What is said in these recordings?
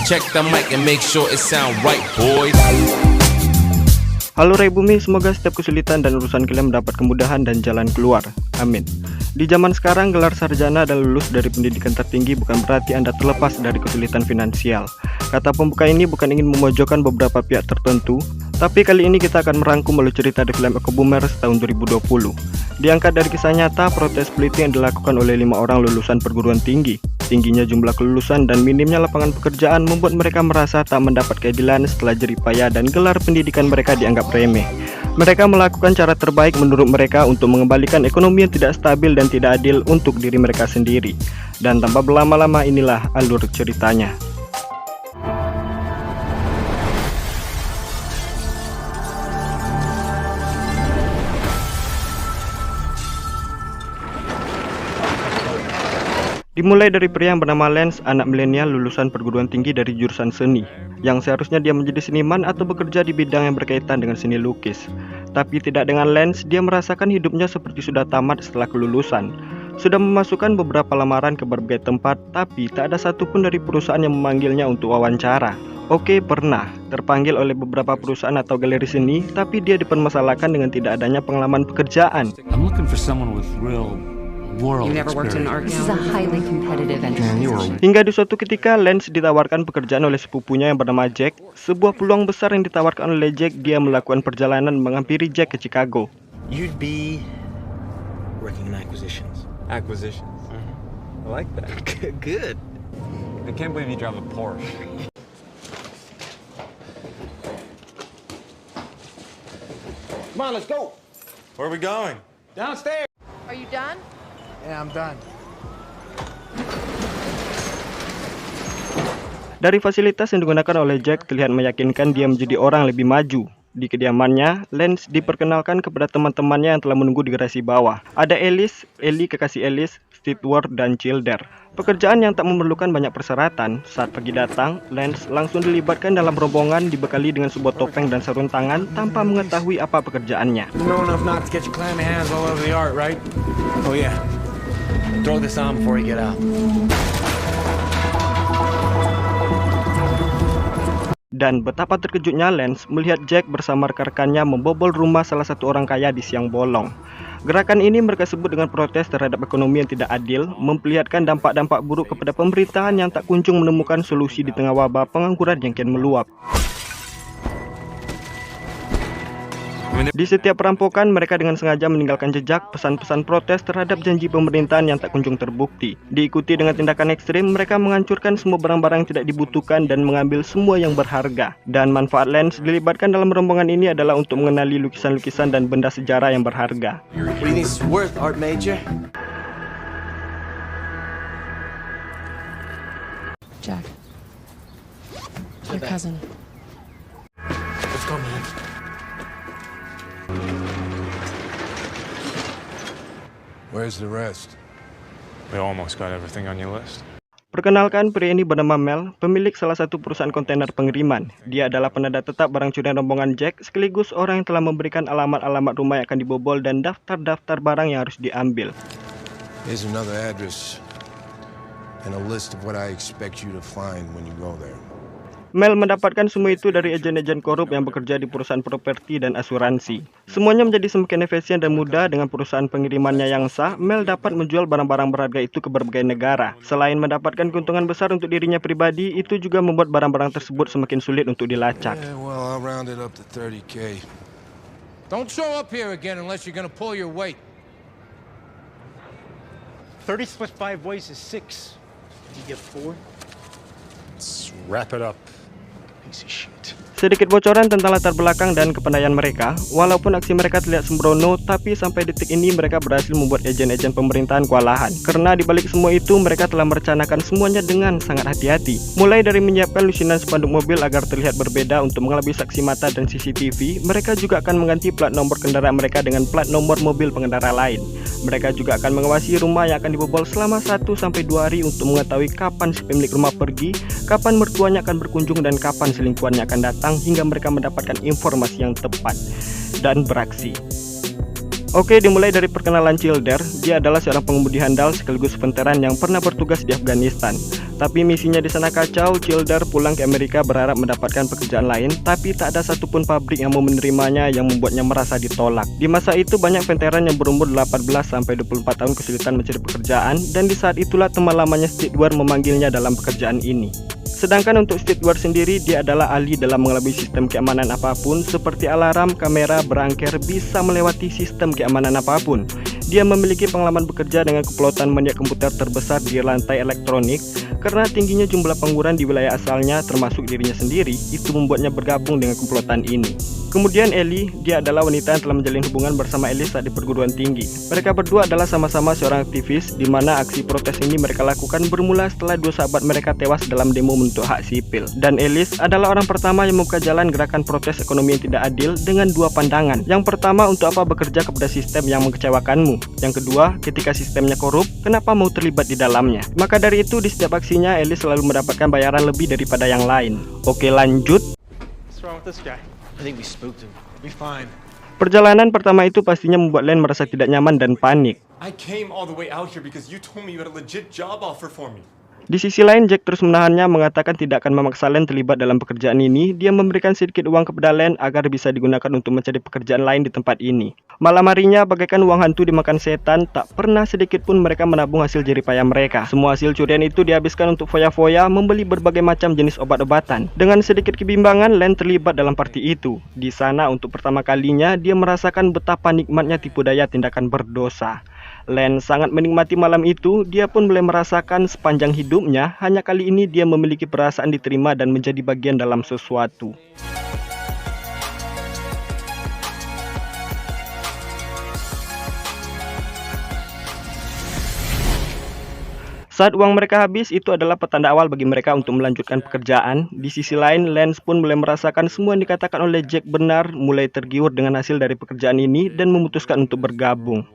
Check the mic and make sure it sound right, boys. Halo Rai Bumi, semoga setiap kesulitan dan urusan kalian mendapat kemudahan dan jalan keluar. Amin. Di zaman sekarang, gelar sarjana dan lulus dari pendidikan tertinggi bukan berarti Anda terlepas dari kesulitan finansial. Kata pembuka ini bukan ingin memojokkan beberapa pihak tertentu, tapi kali ini kita akan merangkum melalui cerita di film Eco Boomers tahun 2020. Diangkat dari kisah nyata protes politik yang dilakukan oleh 5 orang lulusan perguruan tinggi. Tingginya jumlah kelulusan dan minimnya lapangan pekerjaan membuat mereka merasa tak mendapat keadilan setelah jerih payah dan gelar pendidikan mereka dianggap remeh. Mereka melakukan cara terbaik menurut mereka untuk mengembalikan ekonomi yang tidak stabil dan tidak adil untuk diri mereka sendiri. Dan tanpa berlama-lama inilah alur ceritanya. Dimulai dari pria yang bernama Lance, anak milenial lulusan perguruan tinggi dari jurusan seni, yang seharusnya dia menjadi seniman atau bekerja di bidang yang berkaitan dengan seni lukis. Tapi tidak dengan Lance, dia merasakan hidupnya seperti sudah tamat setelah kelulusan. Sudah memasukkan beberapa lamaran ke berbagai tempat, tapi tak ada satupun dari perusahaan yang memanggilnya untuk wawancara. Oke, pernah terpanggil oleh beberapa perusahaan atau galeri seni, tapi dia dipermasalahkan dengan tidak adanya pengalaman pekerjaan. I'm looking for someone with real world experience. This is a highly competitive entrance. Hingga di suatu ketika Lance ditawarkan pekerjaan oleh sepupunya yang bernama Jack. Sebuah peluang besar yang ditawarkan oleh Jack, dia melakukan perjalanan menghampiri Jack ke Chicago. You'd be working in acquisitions. Acquisitions. I like that. Good. I can't believe you drive a Porsche. Come on, let's go. Where are we going? Downstairs. Are you done? Yeah, I'm done. Dari fasilitas yang digunakan oleh Jack terlihat meyakinkan dia menjadi orang lebih maju. Di kediamannya, Lance diperkenalkan kepada teman-temannya yang telah menunggu di garasi bawah. Ada Ellie, kekasih Alice, Stewart, dan Childer. Pekerjaan yang tak memerlukan banyak persyaratan. Saat pagi datang, Lance langsung dilibatkan dalam rombongan dibekali dengan sebuah topeng dan sarung tangan tanpa mengetahui apa pekerjaannya. You know enough not to get your clammy hands all over the art, right? Oh yeah. Throw this on before you get out. Dan betapa terkejutnya Lance melihat Jack bersama rekan-rekannya membobol rumah salah satu orang kaya di siang bolong. Gerakan ini mereka sebut dengan protes terhadap ekonomi yang tidak adil, memperlihatkan dampak-dampak buruk kepada pemerintahan yang tak kunjung menemukan solusi di tengah wabah pengangguran yang kian meluap. Di setiap perampokan, mereka dengan sengaja meninggalkan jejak pesan-pesan protes terhadap janji pemerintahan yang tak kunjung terbukti. Diikuti dengan tindakan ekstrim, mereka menghancurkan semua barang-barang yang tidak dibutuhkan dan mengambil semua yang berharga. Dan manfaat Lance dilibatkan dalam rombongan ini adalah untuk mengenali lukisan-lukisan dan benda sejarah yang berharga. What do you think it's worth, Art Major? Jack. Your cousin. Let's go, man. Where's the rest? We almost got everything on your list. Perkenalkan, pria ini bernama Mel, pemilik salah satu perusahaan kontainer pengiriman. Dia adalah penanda tetap barang curian rombongan Jack, sekaligus orang yang telah memberikan alamat-alamat rumah yang akan dibobol dan daftar-daftar barang yang harus diambil. Here's another address and a list of what I expect you to find when you go there. Mel mendapatkan semua itu dari agen-agen korup yang bekerja di perusahaan properti dan asuransi. Semuanya menjadi semakin efisien dan mudah dengan perusahaan pengirimannya yang sah. Mel dapat menjual barang-barang berharga itu ke berbagai negara. Selain mendapatkan keuntungan besar untuk dirinya pribadi, itu juga membuat barang-barang tersebut semakin sulit untuk dilacak. Yeah, well, I'll round it up to 30K. Don't show up here again unless you're gonna pull your weight. 30 split 5 ways is 6. Did you get 4? Let's wrap it up. Piece of shit. Sedikit bocoran tentang latar belakang dan kepandaian mereka. Walaupun aksi mereka terlihat sembrono, tapi sampai detik ini mereka berhasil membuat agen-agen pemerintahan kewalahan. Karena dibalik semua itu, mereka telah merencanakan semuanya dengan sangat hati-hati. Mulai dari menyiapkan lusinan spanduk mobil agar terlihat berbeda untuk mengelabui saksi mata dan CCTV, mereka juga akan mengganti plat nomor kendaraan mereka dengan plat nomor mobil pengendara lain. Mereka juga akan mengawasi rumah yang akan dibobol selama 1-2 hari untuk mengetahui kapan si pemilik rumah pergi, kapan mertuanya akan berkunjung, dan kapan selingkuhannya akan datang, hingga mereka mendapatkan informasi yang tepat dan beraksi. Oke, dimulai dari perkenalan Childer. Dia adalah seorang pengemudi handal sekaligus veteran yang pernah bertugas di Afghanistan. Tapi misinya di sana kacau. Childer pulang ke Amerika berharap mendapatkan pekerjaan lain, tapi tak ada satupun pabrik yang mau menerimanya, yang membuatnya merasa ditolak. Di masa itu banyak veteran yang berumur 18-24 tahun kesulitan mencari pekerjaan, dan di saat itulah teman lamanya Stewart memanggilnya dalam pekerjaan ini. Sedangkan untuk Stewart sendiri, dia adalah ahli dalam mengelabui sistem keamanan apapun seperti alarm, kamera, berangker, bisa melewati sistem keamanan apapun. Dia memiliki pengalaman bekerja dengan komplotan maniak komputer terbesar di lantai elektronik. Karena tingginya jumlah pengangguran di wilayah asalnya termasuk dirinya sendiri, itu membuatnya bergabung dengan komplotan ini. Kemudian Ellie, dia adalah wanita yang telah menjalin hubungan bersama Ellis saat di perguruan tinggi. Mereka berdua adalah sama-sama seorang aktivis, di mana aksi protes ini mereka lakukan bermula setelah dua sahabat mereka tewas dalam demo untuk hak sipil. Dan Ellis adalah orang pertama yang membuka jalan gerakan protes ekonomi yang tidak adil dengan dua pandangan. Yang pertama, untuk apa bekerja kepada sistem yang mengecewakanmu? Yang kedua, ketika sistemnya korup, kenapa mau terlibat di dalamnya? Maka dari itu, di setiap aksinya, Ellis selalu mendapatkan bayaran lebih daripada yang lain. Oke, lanjut. What's wrong with this guy? I think we spooked him. Be fine. Perjalanan pertama itu pastinya membuat Len merasa tidak nyaman dan panik. I came all the way out here because you told me you had a legit job offer for me. Di sisi lain, Jack terus menahannya, mengatakan tidak akan memaksa Len terlibat dalam pekerjaan ini. Dia memberikan sedikit uang kepada Len agar bisa digunakan untuk mencari pekerjaan lain di tempat ini. Malam harinya, bagaikan uang hantu dimakan setan, tak pernah sedikit pun mereka menabung hasil jerih payah mereka. Semua hasil curian itu dihabiskan untuk foya-foya, membeli berbagai macam jenis obat-obatan. Dengan sedikit kebimbangan, Len terlibat dalam party itu. Di sana, untuk pertama kalinya, dia merasakan betapa nikmatnya tipu daya tindakan berdosa. Len sangat menikmati malam itu. Dia pun mulai merasakan sepanjang hidupnya, hanya kali ini dia memiliki perasaan diterima dan menjadi bagian dalam sesuatu. Saat uang mereka habis, itu adalah petanda awal bagi mereka untuk melanjutkan pekerjaan. Di sisi lain, Lance pun mulai merasakan semua yang dikatakan oleh Jack benar, mulai tergiur dengan hasil dari pekerjaan ini dan memutuskan untuk bergabung.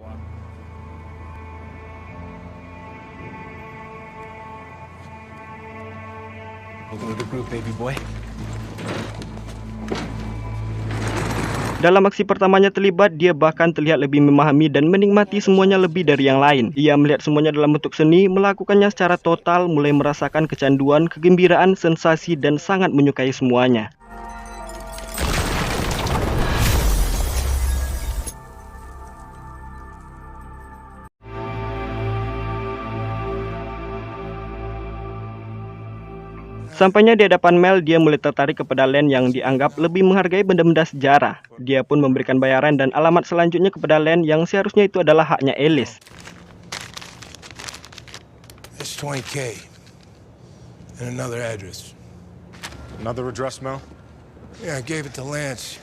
Welcome to the group, baby boy. Dalam aksi pertamanya terlibat, dia bahkan terlihat lebih memahami dan menikmati semuanya lebih dari yang lain. Ia melihat semuanya dalam bentuk seni, melakukannya secara total, mulai merasakan kecanduan, kegembiraan, sensasi, dan sangat menyukai semuanya. Sampainya di hadapan Mel, dia mulai tertarik kepada Len yang dianggap lebih menghargai benda-benda sejarah. Dia pun memberikan bayaran dan alamat selanjutnya kepada Len yang seharusnya itu adalah haknya Ellis. It's 20K and another address. Another address, Mel? Yeah, I gave it to Lance.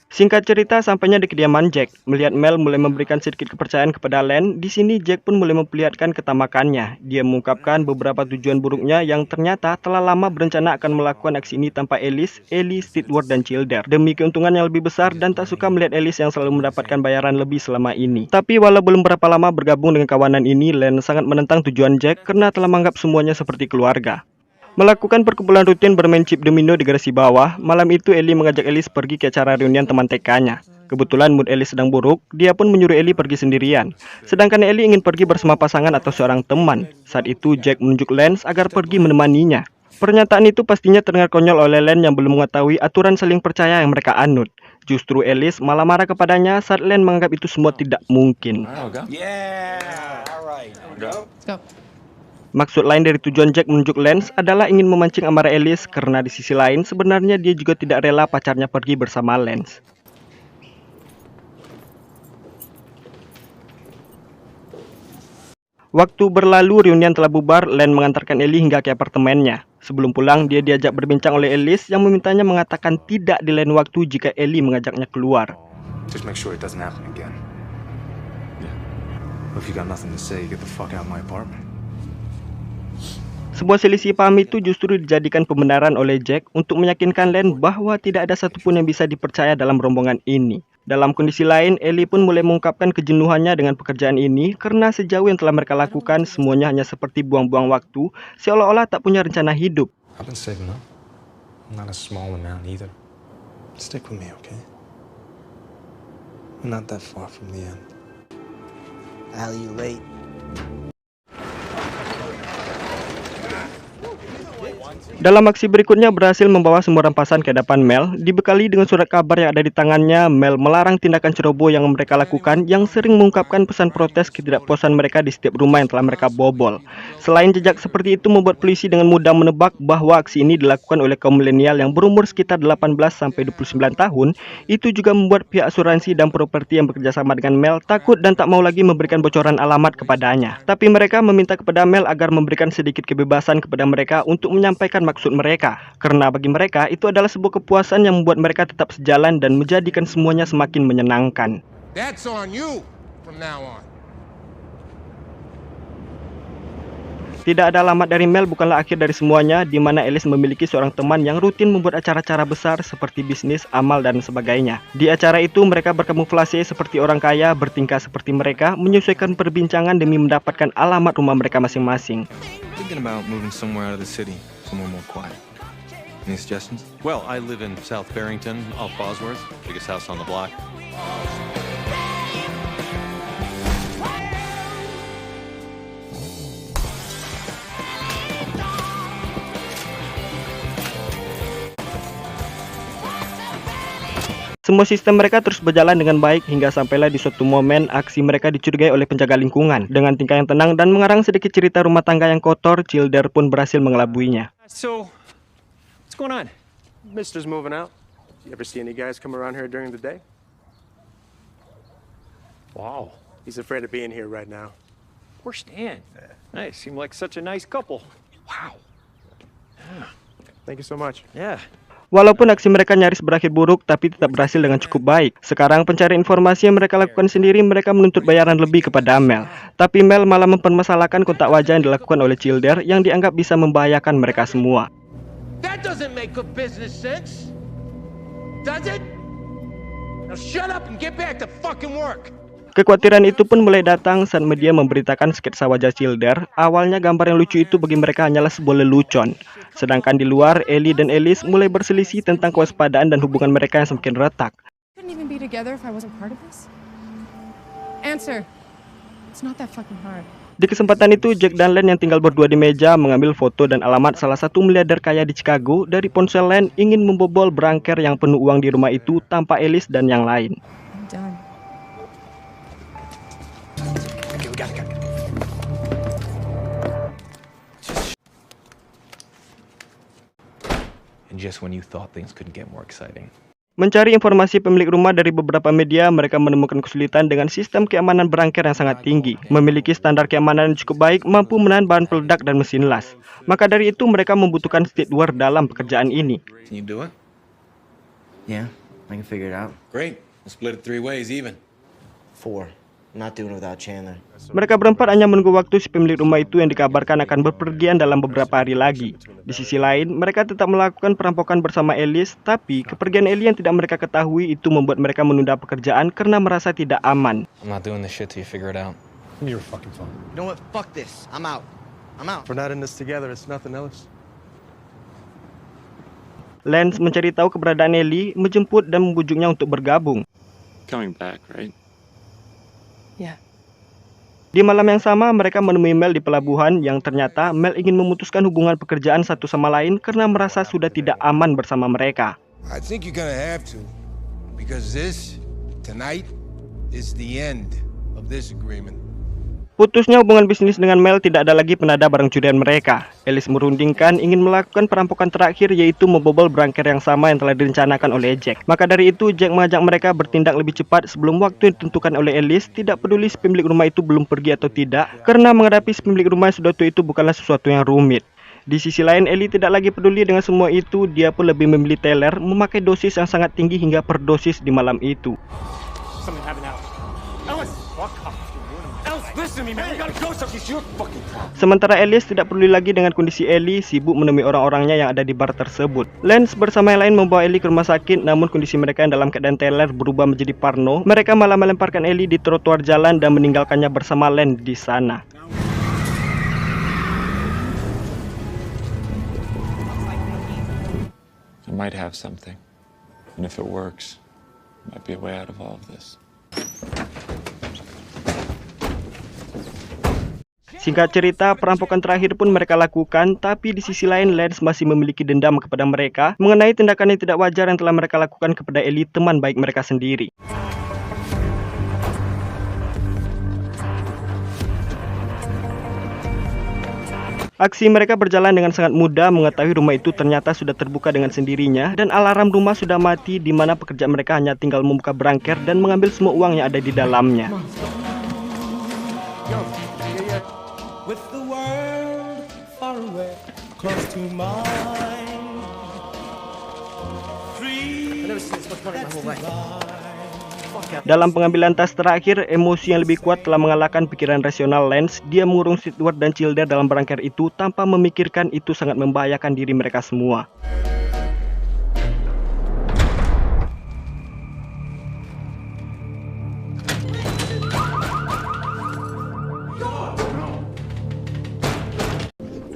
Singkat cerita, sampainya di kediaman Jack, melihat Mel mulai memberikan sedikit kepercayaan kepada Len. Di sini Jack pun mulai memperlihatkan ketamakannya. Dia mengungkapkan beberapa tujuan buruknya yang ternyata telah lama berencana akan melakukan aksi ini tanpa Ellis, Stewart, dan Childer. Demi keuntungan yang lebih besar dan tak suka melihat Ellis yang selalu mendapatkan bayaran lebih selama ini. Tapi walau belum berapa lama bergabung dengan kawanan ini, Len sangat menentang tujuan Jack karena telah menganggap semuanya seperti keluarga. Melakukan perkumpulan rutin bermain chip domino di garasi bawah, malam itu Ellie mengajak Ellis pergi ke acara reunian teman TK-nya. Kebetulan mood Ellie sedang buruk, dia pun menyuruh Ellie pergi sendirian. Sedangkan Ellie ingin pergi bersama pasangan atau seorang teman. Saat itu Jack menunjuk Lance agar pergi menemaninya. Pernyataan itu pastinya terdengar konyol oleh Len yang belum mengetahui aturan saling percaya yang mereka anut. Justru Ellis malah marah kepadanya saat Len menganggap itu semua tidak mungkin. Let's go. Maksud lain dari tujuan Jack menunjuk Lance adalah ingin memancing amarah Ellis, karena di sisi lain sebenarnya dia juga tidak rela pacarnya pergi bersama Lance. Waktu berlalu, reunian telah bubar. Len mengantarkan Ellie hingga ke apartemennya. Sebelum pulang, dia diajak berbincang oleh Ellis yang memintanya mengatakan tidak di lain waktu jika Ellie mengajaknya keluar. Just make sure it doesn't happen again. Yeah. If you got nothing to say, get the fuck out of my apartment. Sebuah selisih paham itu justru dijadikan pembenaran oleh Jack untuk meyakinkan Len bahwa tidak ada satupun yang bisa dipercaya dalam rombongan ini. Dalam kondisi lain, Ellie pun mulai mengungkapkan kejenuhannya dengan pekerjaan ini karena sejauh yang telah mereka lakukan, semuanya hanya seperti buang-buang waktu, seolah-olah tak punya rencana hidup. I've been saving up. Not a small amount either. Stick with me, okay? Not that far from the end. Allie, you late. Dalam aksi berikutnya berhasil membawa semua rampasan ke hadapan Mel. Dibekali dengan surat kabar yang ada di tangannya, Mel melarang tindakan ceroboh yang mereka lakukan yang sering mengungkapkan pesan protes ketidakpuasan mereka di setiap rumah yang telah mereka bobol. Selain jejak seperti itu membuat polisi dengan mudah menebak bahwa aksi ini dilakukan oleh kaum milenial yang berumur sekitar 18-29 tahun. Itu juga membuat pihak asuransi dan properti yang bekerjasama dengan Mel takut dan tak mau lagi memberikan bocoran alamat kepadanya. Tapi mereka meminta kepada Mel agar memberikan sedikit kebebasan kepada mereka untuk menyampaikan maksud mereka, karena bagi mereka itu adalah sebuah kepuasan yang membuat mereka tetap sejalan dan menjadikan semuanya semakin menyenangkan. That's on you from now on. Tidak ada alamat dari Mel bukanlah akhir dari semuanya, di mana Alice memiliki seorang teman yang rutin membuat acara-acara besar seperti bisnis, amal, dan sebagainya. Di acara itu mereka berkamuflase seperti orang kaya, bertingkah seperti mereka, menyesuaikan perbincangan demi mendapatkan alamat rumah mereka masing-masing. Thinking about moving somewhere out of the city, somewhere more quiet. Any suggestions? Well, I live in South Barrington, off Bosworth, biggest house on the block. Semua sistem mereka terus berjalan dengan baik hingga sampailah di suatu momen aksi mereka dicurigai oleh penjaga lingkungan. Dengan tingkah yang tenang dan mengarang sedikit cerita rumah tangga yang kotor, Childer pun berhasil mengelabuinya. So, what's going on? Mister's moving out. You ever see any guys come around here during the day? Wow. He's afraid of being here right now. Poor Stan. Nice. Seem like such a nice couple. Wow. Thank you so much. Yeah. Walaupun aksi mereka nyaris berakhir buruk, tapi tetap berhasil dengan cukup baik. Sekarang pencari informasi yang mereka lakukan sendiri, mereka menuntut bayaran lebih kepada Mel. Tapi Mel malah mempermasalahkan kontak wajah yang dilakukan oleh Childer yang dianggap bisa membahayakan mereka semua. That doesn't make good business sense. Does it? Now shut up and get back to fucking work. Kekhawatiran itu pun mulai datang saat media memberitakan sketsa wajah Childer. Awalnya gambar yang lucu itu bagi mereka hanyalah sebuah lelucon. Sedangkan di luar, Ellie dan Alice mulai berselisih tentang kewaspadaan dan hubungan mereka yang semakin retak. Couldn't even be together if I wasn't part of this. Answer. It's not that fucking hard. Di kesempatan itu, Jack dan Len yang tinggal berdua di meja mengambil foto dan alamat salah satu miliarder kaya di Chicago. Dari ponsel Len ingin membobol branker yang penuh uang di rumah itu tanpa Alice dan yang lain. I'm done. Okay, we got it. And just when you thought things couldn't get more exciting. Mencari informasi pemilik rumah dari beberapa media, mereka menemukan kesulitan dengan sistem keamanan branker yang sangat tinggi. Memiliki standar keamanan yang cukup baik, mampu menahan bahan peledak dan mesin las. Maka dari itu mereka membutuhkan steward dalam pekerjaan ini. Can you do it? Yeah, I can figure it out. Great. We'll split it 3 ways even. 4. I'm not doing it without Chandler. Mereka berempat hanya menunggu waktu si pemilik rumah itu yang dikabarkan akan berpergian dalam beberapa hari lagi. Di sisi lain, mereka tetap melakukan perampokan bersama Alice, tapi kepergian Ellie yang tidak mereka ketahui itu membuat mereka menunda pekerjaan karena merasa tidak aman. I'm not doing this shit till you figure it out. You're fucking fine. You know what? Fuck this. I'm out. I'm out. We're not in this together. It's nothing else. Lance mencari tahu keberadaan Ellie, menjemput dan membujuknya untuk bergabung. Coming back, right? Yeah. Di malam yang sama, mereka menemui Mel di pelabuhan yang ternyata Mel ingin memutuskan hubungan pekerjaan satu sama lain karena merasa sudah tidak aman bersama mereka. I think you're gonna have to, because tonight is the end of this agreement. Putusnya hubungan bisnis dengan Mel tidak ada lagi penada barang curian mereka. Alice merundingkan ingin melakukan perampokan terakhir, yaitu membobol branker yang sama yang telah direncanakan oleh Jack. Maka dari itu Jack mengajak mereka bertindak lebih cepat sebelum waktu yang ditentukan oleh Alice. Tidak peduli si pemilik rumah itu belum pergi atau tidak, karena menghadapi si pemilik rumah yang sudah tua itu bukanlah sesuatu yang rumit. Di sisi lain, Ellie tidak lagi peduli dengan semua itu. Dia pun lebih memilih Taylor, memakai dosis yang sangat tinggi hingga perdosis di malam itu. Something happened now. Alice, fuck off. Alice, listen to me, man. We gotta go. It's your fucking problem. Sementara Alice tidak peduli lagi dengan kondisi Ellie, sibuk menemui orang-orangnya yang ada di bar tersebut. Lance bersama yang lain membawa Ellie ke rumah sakit, namun kondisi mereka yang dalam keadaan Taylor berubah menjadi parno. Mereka malah melemparkan Ellie di trotoar jalan dan meninggalkannya bersama Len di sana. I might have something. And if it works, it might be a way out of all of this. Singkat cerita, perampokan terakhir pun mereka lakukan, tapi di sisi lain Lance masih memiliki dendam kepada mereka mengenai tindakan yang tidak wajar yang telah mereka lakukan kepada Ellie, teman baik mereka sendiri. Aksi mereka berjalan dengan sangat mudah, mengetahui rumah itu ternyata sudah terbuka dengan sendirinya dan alarm rumah sudah mati, di mana pekerja mereka hanya tinggal membuka berangker dan mengambil semua uang yang ada di dalamnya. Dalam pengambilan tas terakhir, emosi yang lebih kuat telah mengalahkan pikiran rasional Lance. Dia mengurung Sidward dan Childer dalam berangker itu tanpa memikirkan itu sangat membahayakan diri mereka semua.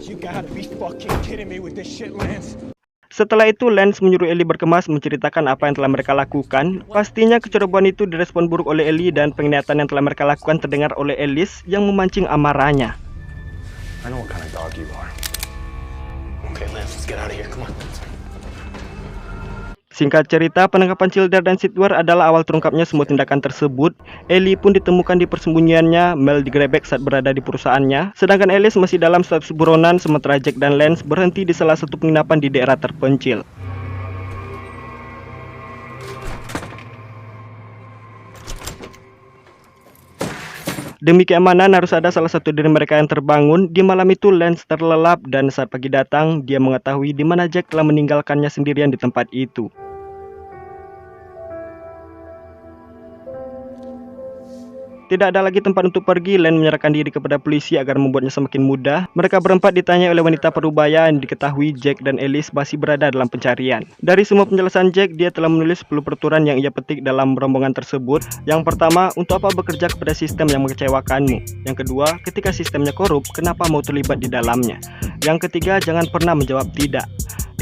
You gotta be fucking kidding me with this shit, Lance. Setelah itu, Lance menyuruh Ellie berkemas menceritakan apa yang telah mereka lakukan. Pastinya kecerobohan itu direspon buruk oleh Ellie dan pengkhianatan yang telah mereka lakukan terdengar oleh Ellis yang memancing amarahnya. I know what kind of dog you are. Okay, Lance, let's get out of here. Come on. Singkat cerita, penangkapan Childer dan Sidward adalah awal terungkapnya semua tindakan tersebut. Ellie pun ditemukan di persembunyiannya, Mel digerebek saat berada di perusahaannya, sedangkan Ellis masih dalam status buronan, sementara Jack dan Lance berhenti di salah satu penginapan di daerah terpencil. Demi keamanan harus ada salah satu dari mereka yang terbangun. Di malam itu Lance terlelap dan saat pagi datang dia mengetahui di mana Jack telah meninggalkannya sendirian di tempat itu. Tidak ada lagi tempat untuk pergi, Lance menyerahkan diri kepada polisi agar membuatnya semakin mudah. Mereka berempat ditanya oleh wanita parubaya yang diketahui Jack dan Ellis masih berada dalam pencarian. Dari semua penjelasan Jack, dia telah menulis 10 peraturan yang ia petik dalam rombongan tersebut. Yang pertama, untuk apa bekerja kepada sistem yang mengecewakanmu? Yang kedua, ketika sistemnya korup, kenapa mau terlibat di dalamnya? Yang ketiga, jangan pernah menjawab tidak.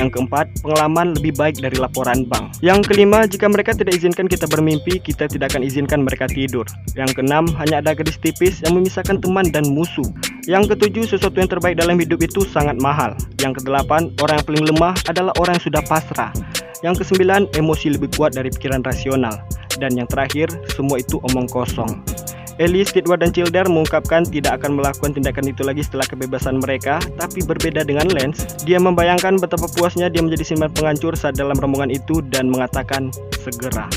Yang keempat, pengalaman lebih baik dari laporan bank. Yang kelima, jika mereka tidak izinkan kita bermimpi, kita tidak akan izinkan mereka tidur. Yang keenam, hanya ada garis tipis yang memisahkan teman dan musuh. Yang ketujuh, sesuatu yang terbaik dalam hidup itu sangat mahal. Yang kedelapan, orang yang paling lemah adalah orang yang sudah pasrah. Yang kesembilan, emosi lebih kuat dari pikiran rasional. Dan yang terakhir, semua itu omong kosong. Ellie, Sidward, dan Childer mengungkapkan tidak akan melakukan tindakan itu lagi setelah kebebasan mereka, tapi berbeda dengan Lance, dia membayangkan betapa puasnya dia menjadi siluman penghancur saat dalam rombongan itu dan mengatakan segera.